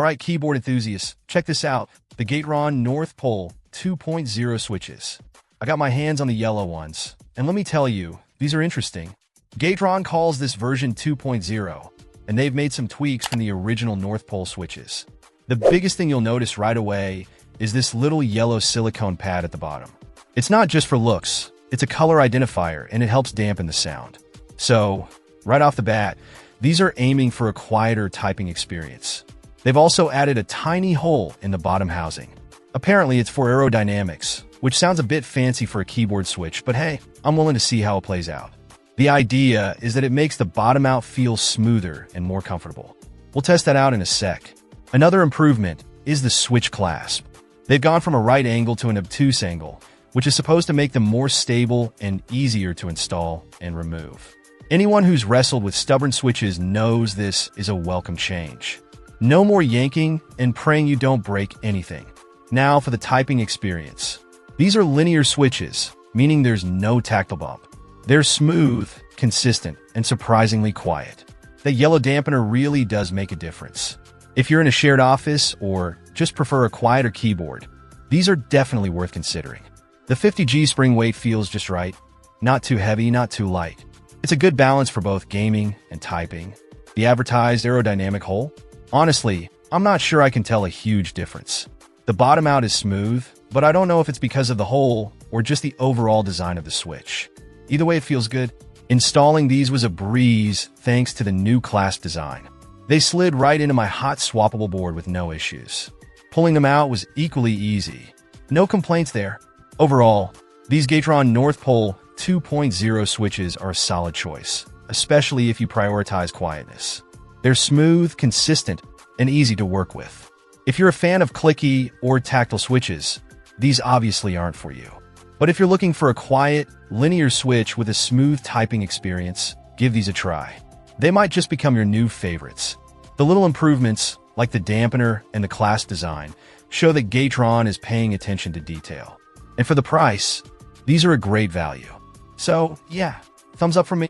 Alright, keyboard enthusiasts, check this out. The Gateron North Pole 2.0 switches. I got my hands on the yellow ones, and let me tell you, these are interesting. Gateron calls this version 2.0, and they've made some tweaks from the original North Pole switches. The biggest thing you'll notice right away is this little yellow silicone pad at the bottom. It's not just for looks, it's a color identifier, and it helps dampen the sound. So, right off the bat, these are aiming for a quieter typing experience. They've also added a tiny hole in the bottom housing. Apparently, it's for aerodynamics, which sounds a bit fancy for a keyboard switch, but hey, I'm willing to see how it plays out. The idea is that it makes the bottom out feel smoother and more comfortable. We'll test that out in a sec. Another improvement is the switch clasp. They've gone from a right angle to an obtuse angle, which is supposed to make them more stable and easier to install and remove. Anyone who's wrestled with stubborn switches knows this is a welcome change. No more yanking and praying you don't break anything. Now for the typing experience. These are linear switches, meaning there's no tactile bump. They're smooth, consistent, and surprisingly quiet. The yellow dampener really does make a difference. If you're in a shared office or just prefer a quieter keyboard, these are definitely worth considering. The 50G spring weight feels just right. Not too heavy, not too light. It's a good balance for both gaming and typing. The advertised aerodynamic hole? Honestly, I'm not sure I can tell a huge difference. The bottom out is smooth, but I don't know if it's because of the hole or just the overall design of the switch. Either way, it feels good. Installing these was a breeze thanks to the new clasp design. They slid right into my hot swappable board with no issues. Pulling them out was equally easy. No complaints there. Overall, these Gateron North Pole 2.0 switches are a solid choice, especially if you prioritize quietness. They're smooth, consistent, and easy to work with. If you're a fan of clicky or tactile switches, these obviously aren't for you. But if you're looking for a quiet, linear switch with a smooth typing experience, give these a try. They might just become your new favorites. The little improvements, like the dampener and the clasp design, show that Gateron is paying attention to detail. And for the price, these are a great value. So, yeah, thumbs up from me.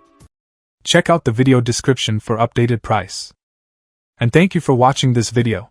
Check out the video description for updated price. And thank you for watching this video.